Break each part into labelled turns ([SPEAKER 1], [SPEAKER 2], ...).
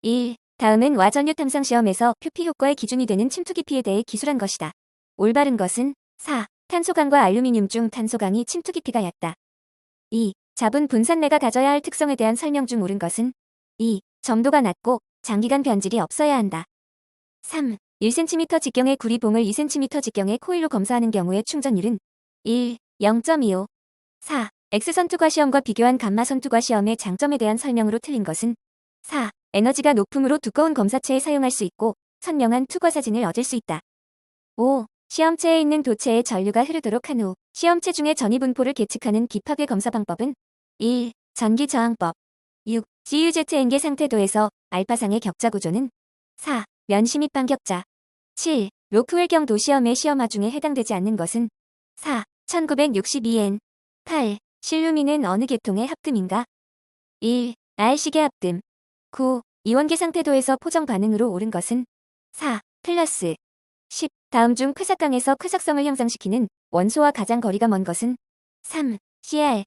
[SPEAKER 1] 1. 다음은 와전류 탐상 시험에서 표피 효과의 기준이 되는 침투 깊이에 대해 기술한 것이다. 올바른 것은 4. 탄소강과 알루미늄 중 탄소강이 침투 깊이가 얕다. 2. 잡은 분산매가 가져야 할 특성에 대한 설명 중 옳은 것은 2. 점도가 낮고 장기간 변질이 없어야 한다. 3. 1cm 직경의 구리봉을 2cm 직경의 코일로 검사하는 경우의 충전율은 1. 0.25. 4. X선 투과 시험과 비교한 감마선 투과 시험의 장점에 대한 설명으로 틀린 것은 4. 에너지가 높음으로 두꺼운 검사체에 사용할 수 있고 선명한 투과 사진을 얻을 수 있다. 5. 시험체에 있는 도체에 전류가 흐르도록 한 후 시험체 중의 전이 분포를 계측하는 기파괴 검사 방법은 1. 전기 저항법. 6. CUZN계 상태도에서 알파상의 격자 구조는 4. 면시 및 반격자. 7. 로크웰경 도시험의 시험화 중에 해당되지 않는 것은 4. 1962N. 8. 실루민은 어느 계통의 합금인가? 1. R식의 합금. 9. 이원계 상태도에서 포정 반응으로 옳은 것은 4. 플러스. 10. 다음 중 쾌삭강에서 쾌삭성을 형성시키는 원소와 가장 거리가 먼 것은 3. Cr.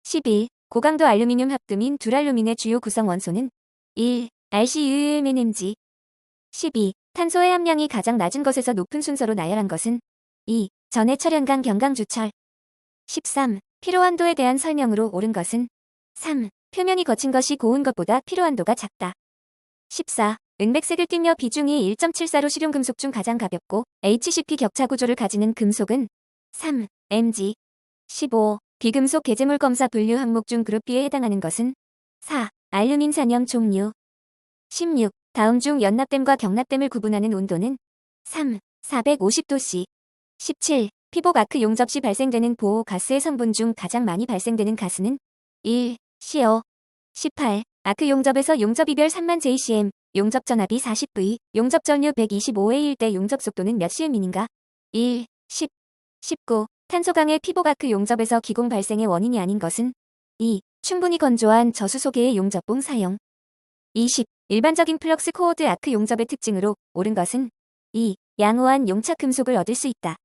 [SPEAKER 1] 11. 고강도 알루미늄 합금인 둘알루민의 주요 구성 원소는 1. RCUMNMG. 12. 탄소의 함량이 가장 낮은 것에서 높은 순서로 나열한 것은 2. 전해 철연강 경강주철. 13. 피로한도에 대한 설명으로 옳은 것은 3. 표면이 거친 것이 고운 것보다 피로한도가 작다. 14. 은백색을 띠며 비중이 1.74로 실용금속 중 가장 가볍고 HCP 격차 구조를 가지는 금속은 3. Mg. 15. 비금속 개제물 검사 분류 항목 중 그룹 B에 해당하는 것은 4. 알루민 산염 종류. 16. 다음 중 연납댐과 경납댐을 구분하는 온도는 3. 450도C. 17. 피복 아크 용접 시 발생되는 보호 가스의 성분 중 가장 많이 발생되는 가스는 1. CO. 18. 아크 용접에서 용접 이별 3만 JCM, 용접 전압이 40V, 용접 전류 125A일 때 용접 속도는 몇 CM인가? 1. 10. 19. 탄소강의 피복 아크 용접에서 기공 발생의 원인이 아닌 것은 2. 충분히 건조한 저수소계의 용접봉 사용. 20. 일반적인 플럭스 코어드 아크 용접의 특징으로 옳은 것은 2. 양호한 용착 금속을 얻을 수 있다.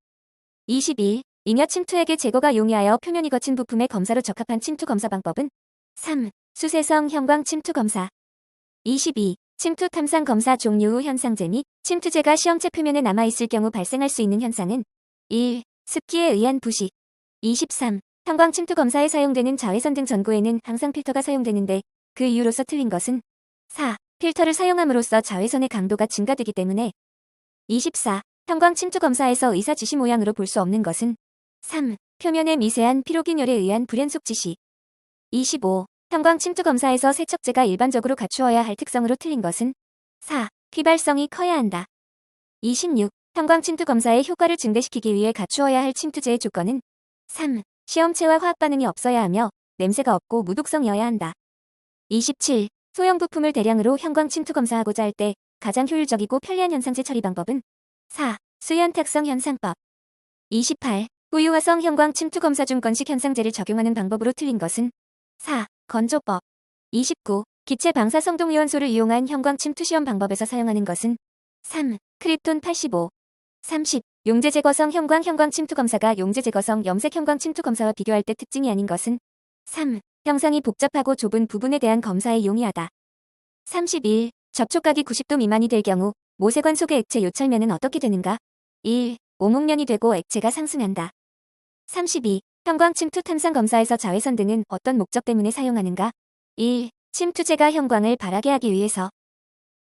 [SPEAKER 1] 21. 잉여 침투액의 제거가 용이하여 표면이 거친 부품의 검사로 적합한 침투 검사 방법은 3. 수세성 형광 침투 검사. 22. 침투 탐상 검사 종류 후 현상제 및 침투제가 시험체 표면에 남아있을 경우 발생할 수 있는 현상은 1. 습기에 의한 부식. 23. 형광 침투 검사에 사용되는 자외선 등 전구에는 항상 필터가 사용되는데 그 이유로서 틀린 것은 4. 필터를 사용함으로써 자외선의 강도가 증가되기 때문에. 24. 형광 침투 검사에서 의사 지시 모양으로 볼 수 없는 것은 3. 표면의 미세한 피로균열에 의한 불연속 지시. 25. 형광 침투 검사에서 세척제가 일반적으로 갖추어야 할 특성으로 틀린 것은 4. 휘발성이 커야 한다. 26. 형광 침투 검사의 효과를 증대시키기 위해 갖추어야 할 침투제의 조건은 3. 시험체와 화학 반응이 없어야 하며 냄새가 없고 무독성이어야 한다. 27. 소형 부품을 대량으로 형광 침투 검사하고자 할 때 가장 효율적이고 편리한 현상제 처리 방법은 4. 수연탁성 현상법. 28. 후유화성 형광 침투 검사 중 건식 현상제를 적용하는 방법으로 틀린 것은 4. 건조법. 29. 기체 방사 성동이원소를 이용한 형광 침투 시험 방법에서 사용하는 것은 3. 크립톤 85. 30. 용재 제거성 형광 침투 검사가 용재 제거성 염색 형광 침투 검사와 비교할 때 특징이 아닌 것은 3. 형상이 복잡하고 좁은 부분에 대한 검사에 용이하다. 31. 접촉각이 90도 미만이 될 경우 모세관 속의 액체 요철면은 어떻게 되는가? 1. 오목면이 되고 액체가 상승한다. 32. 형광 침투 탐상 검사에서 자외선 등은 어떤 목적 때문에 사용하는가? 1. 침투제가 형광을 바라게 하기 위해서.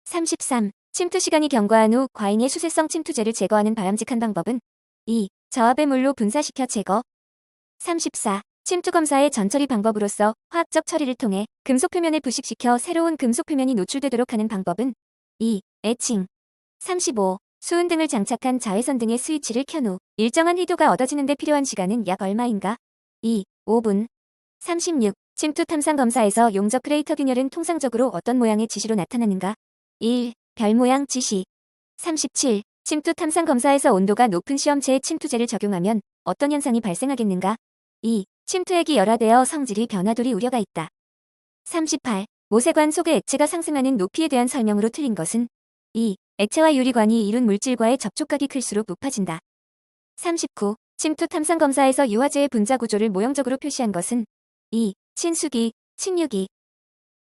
[SPEAKER 1] 33. 침투 시간이 경과한 후 과잉의 수세성 침투제를 제거하는 바람직한 방법은 2. 저압의 물로 분사시켜 제거. 34. 침투 검사의 전처리 방법으로서 화학적 처리를 통해 금속 표면을 부식시켜 새로운 금속 표면이 노출되도록 하는 방법은 2. 에칭. 35. 수은 등을 장착한 자외선 등의 스위치를 켠 후 일정한 희도가 얻어지는 데 필요한 시간은 약 얼마인가? 2. 5분. 36. 침투 탐상 검사에서 용접 크레이터 균열은 통상적으로 어떤 모양의 지시로 나타나는가? 1. 별 모양 지시. 37. 침투 탐상 검사에서 온도가 높은 시험체에 침투제를 적용하면 어떤 현상이 발생하겠는가? 2. 침투액이 열화되어 성질이 변화될 우려가 있다. 38. 모세관 속의 액체가 상승하는 높이에 대한 설명으로 틀린 것은 2. 액체와 유리관이 이룬 물질과의 접촉각이 클수록 높아진다. 39. 침투 탐상 검사에서 유화제의 분자 구조를 모형적으로 표시한 것은 2. 친수기, 친유기.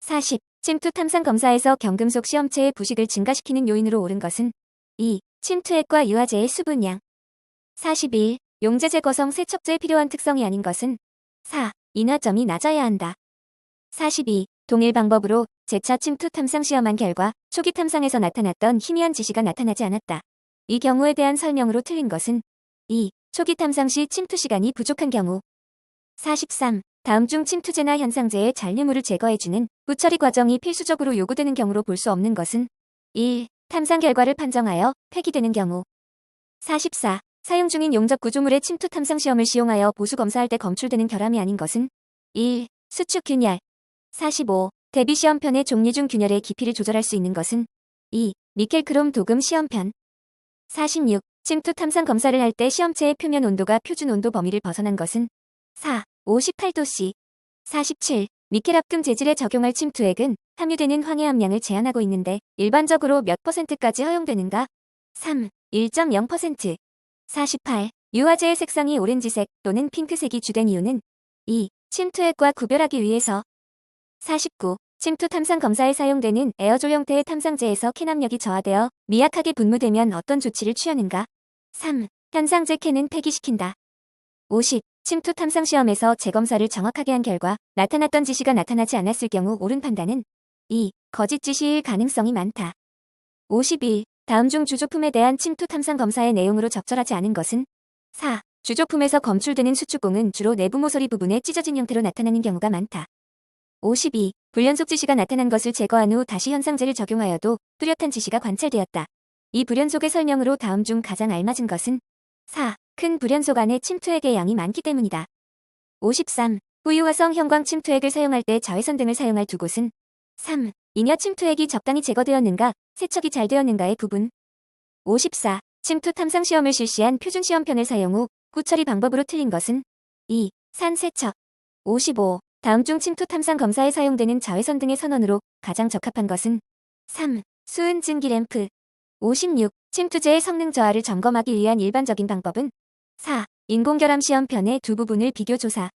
[SPEAKER 1] 40. 침투 탐상 검사에서 경금속 시험체의 부식을 증가시키는 요인으로 옳은 것은 2. 침투액과 유화제의 수분량. 41. 용제 제거성 세척제에 필요한 특성이 아닌 것은 4. 인화점이 낮아야 한다. 42. 동일 방법으로 재차 침투 탐상 시험한 결과 초기 탐상에서 나타났던 희미한 지시가 나타나지 않았다. 이 경우에 대한 설명으로 틀린 것은 2. 초기 탐상 시 침투 시간이 부족한 경우. 43. 다음 중 침투제나 현상제의 잔류물을 제거해주는 후처리 과정이 필수적으로 요구되는 경우로 볼 수 없는 것은 1. 탐상 결과를 판정하여 폐기되는 경우. 44. 사용 중인 용접 구조물의 침투 탐상 시험을 시용하여 보수 검사할 때 검출되는 결함이 아닌 것은 1. 수축 균열. 45. 대비 시험편의 종류 중 균열의 깊이를 조절할 수 있는 것은 2. 니켈 크롬 도금 시험편. 46. 침투 탐상 검사를 할 때 시험체의 표면 온도가 표준 온도 범위를 벗어난 것은 4. 58도씨. 47. 니켈 합금 재질에 적용할 침투액은 함유되는 황해 함량을 제한하고 있는데 일반적으로 몇 %까지 허용되는가? 3. 1.0%. 48. 유화제의 색상이 오렌지색 또는 핑크색이 주된 이유는 2. 침투액과 구별하기 위해서. 49. 침투 탐상 검사에 사용되는 에어졸 형태의 탐상제에서 캔 압력이 저하되어 미약하게 분무되면 어떤 조치를 취하는가? 3. 현상제 캔은 폐기시킨다. 50. 침투 탐상 시험에서 재검사를 정확하게 한 결과 나타났던 지시가 나타나지 않았을 경우 옳은 판단은 2. 거짓 지시일 가능성이 많다. 51. 다음 중 주조품에 대한 침투 탐상 검사의 내용으로 적절하지 않은 것은 4. 주조품에서 검출되는 수축공은 주로 내부 모서리 부분에 찢어진 형태로 나타나는 경우가 많다. 52. 불연속 지시가 나타난 것을 제거한 후 다시 현상제를 적용하여도 뚜렷한 지시가 관찰되었다. 이 불연속의 설명으로 다음 중 가장 알맞은 것은 4. 큰 불연속 안에 침투액의 양이 많기 때문이다. 53. 후유화성 형광 침투액을 사용할 때 자외선 등을 사용할 두 곳은 3. 잉여 침투액이 적당히 제거되었는가, 세척이 잘 되었는가의 부분. 54. 침투 탐상 시험을 실시한 표준 시험편을 사용 후 후처리 방법으로 틀린 것은 2. 산 세척. 55. 다음 중 침투 탐상 검사에 사용되는 자외선 등의 선언으로 가장 적합한 것은 3. 수은 증기 램프. 56. 침투제의 성능 저하를 점검하기 위한 일반적인 방법은 4. 인공결함 시험편의 두 부분을 비교 조사.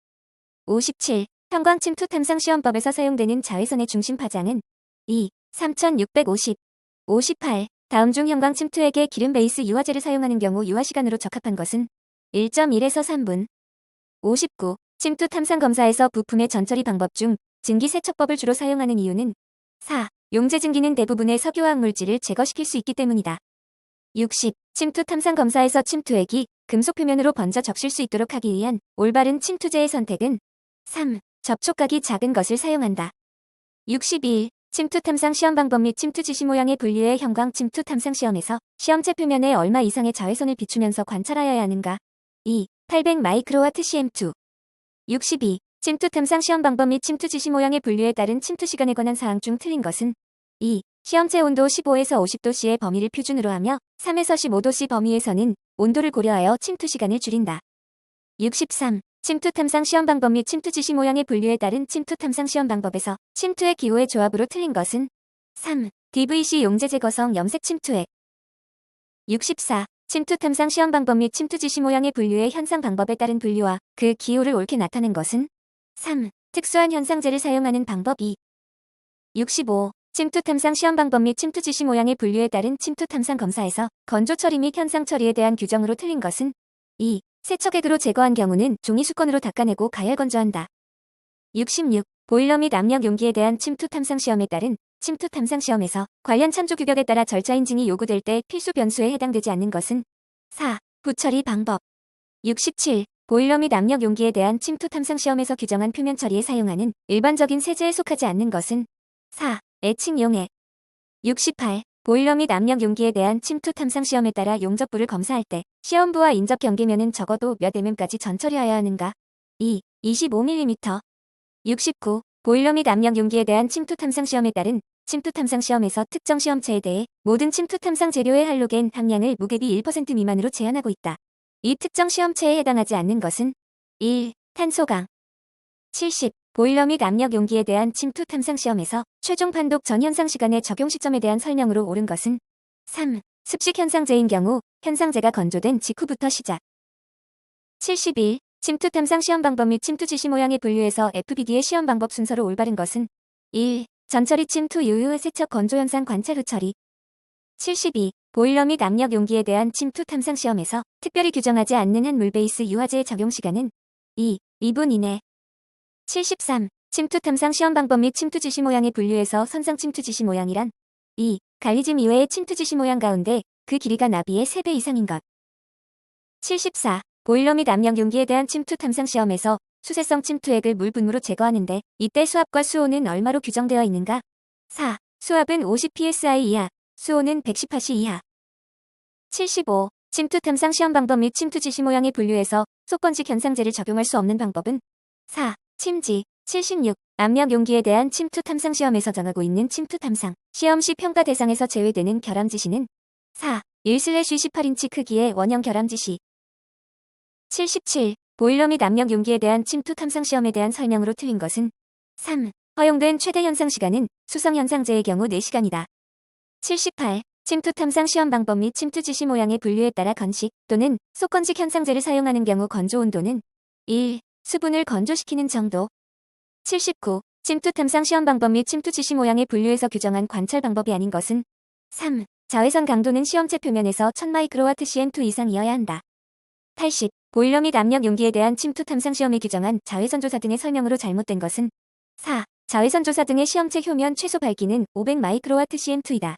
[SPEAKER 1] 57. 형광 침투 탐상 시험법에서 사용되는 자외선의 중심 파장은 2. 3650. 58. 다음 중 형광 침투액에 기름 베이스 유화제를 사용하는 경우 유화 시간으로 적합한 것은 1.1에서 3분. 59. 침투 탐상 검사에서 부품의 전처리 방법 중 증기 세척법을 주로 사용하는 이유는 4. 용제 증기는 대부분의 석유화학 물질을 제거시킬 수 있기 때문이다. 60. 침투 탐상 검사에서 침투액이 금속 표면으로 번져 적실 수 있도록 하기 위한 올바른 침투제의 선택은 3. 접촉각이 작은 것을 사용한다. 62. 침투 탐상 시험 방법 및 침투 지시 모양의 분류의 형광 침투 탐상 시험에서 시험체 표면에 얼마 이상의 자외선을 비추면서 관찰하여야 하는가? 2. 800 마이크로와트 CM2. 62. 침투 탐상 시험 방법 및 침투 지시 모양의 분류에 따른 침투 시간에 관한 사항 중 틀린 것은 2. 시험체 온도 15에서 50도씨의 범위를 표준으로 하며 3에서 15도씨 범위에서는 온도를 고려하여 침투 시간을 줄인다. 63. 침투 탐상 시험 방법 및 침투 지시 모양의 분류에 따른 침투 탐상 시험 방법에서 침투액 기호의 조합으로 틀린 것은 3. DVC 용제 제거성 염색 침투액. 64. 침투 탐상 시험 방법 및 침투 지시 모양의 분류의 현상 방법에 따른 분류와 그 기호를 옳게 나타낸 것은 3. 특수한 현상제를 사용하는 방법 2. 65. 침투 탐상 시험 방법 및 침투 지시 모양의 분류에 따른 침투 탐상 검사에서 건조 처리 및 현상 처리에 대한 규정으로 틀린 것은 2. 세척액으로 제거한 경우는 종이 수건으로 닦아내고 가열 건조한다. 66. 보일러 및 압력 용기에 대한 침투 탐상 시험에 따른 침투 탐상 시험에서 관련 참조 규격에 따라 절차 인증이 요구될 때 필수 변수에 해당되지 않는 것은 4. 부처리 방법. 67. 보일러 및 압력 용기에 대한 침투 탐상 시험에서 규정한 표면 처리에 사용하는 일반적인 세제에 속하지 않는 것은 4. 애칭 용액. 68. 보일러 및 압력 용기에 대한 침투 탐상 시험에 따라 용접부를 검사할 때 시험부와 인접 경계면은 적어도 몇 mm까지 전처리하여야 하는가? 2. 25mm. 69. 보일러 및 압력 용기에 대한 침투 탐상 시험에 따른 침투 탐상 시험에서 특정 시험체에 대해 모든 침투 탐상 재료의 할로겐 함량을 무게비 1% 미만으로 제한하고 있다. 이 특정 시험체에 해당하지 않는 것은 1. 탄소강. 70. 보일러 및 압력 용기에 대한 침투 탐상 시험에서 최종 판독 전 현상 시간의 적용 시점에 대한 설명으로 옳은 것은 3. 습식 현상제인 경우 현상제가 건조된 직후부터 시작. 71. 침투 탐상 시험 방법 및 침투 지시 모양의 분류에서 FBD의 시험 방법 순서로 올바른 것은 1. 전처리 침투 이후 세척 건조 현상 관찰 후 처리. 72. 보일러 및 압력 용기에 대한 침투 탐상 시험에서 특별히 규정하지 않는 한 물 베이스 유화제의 적용 시간은 2분 이내. 73. 침투 탐상 시험 방법 및 침투 지시 모양의 분류에서 선상 침투 지시 모양이란 갈리짐 이외의 침투 지시 모양 가운데 그 길이가 나비의 3배 이상인 것. 74. 보일러 및 압력 용기에 대한 침투 탐상 시험에서 수세성 침투액을 물 분무로 제거하는데 이때 수압과 수온은 얼마로 규정되어 있는가? 4. 수압은 50 psi 이하, 수온은 110 h 이하. 75. 침투 탐상 시험 방법 및 침투 지시 모양의 분류에서 속건직 현상제를 적용할 수 없는 방법은 4. 침지. 76. 압력 용기에 대한 침투 탐상 시험에서 정하고 있는 침투 탐상 시험 시 평가 대상에서 제외되는 결함 지시는 4. 1/18인치 크기의 원형 결함 지시. 77. 보일러 및 압력 용기에 대한 침투 탐상 시험에 대한 설명으로 틀린 것은 3. 허용된 최대 현상 시간은 수성 현상제의 경우 4시간이다. 78. 침투 탐상 시험 방법 및 침투 지시 모양의 분류에 따라 건식 또는 속건식 현상제를 사용하는 경우 건조 온도는 1. 수분을 건조시키는 정도. 79. 침투 탐상 시험 방법 및 침투 지시 모양의 분류에서 규정한 관찰 방법이 아닌 것은 3. 자외선 강도는 시험체 표면에서 1000마이크로와트 cm2 이상이어야 한다. 80. 보일러 및 압력 용기에 대한 침투 탐상 시험에 규정한 자외선 조사 등의 설명으로 잘못된 것은 4. 자외선 조사 등의 시험체 효면 최소 밝기는 500 마이크로와트 cm2이다.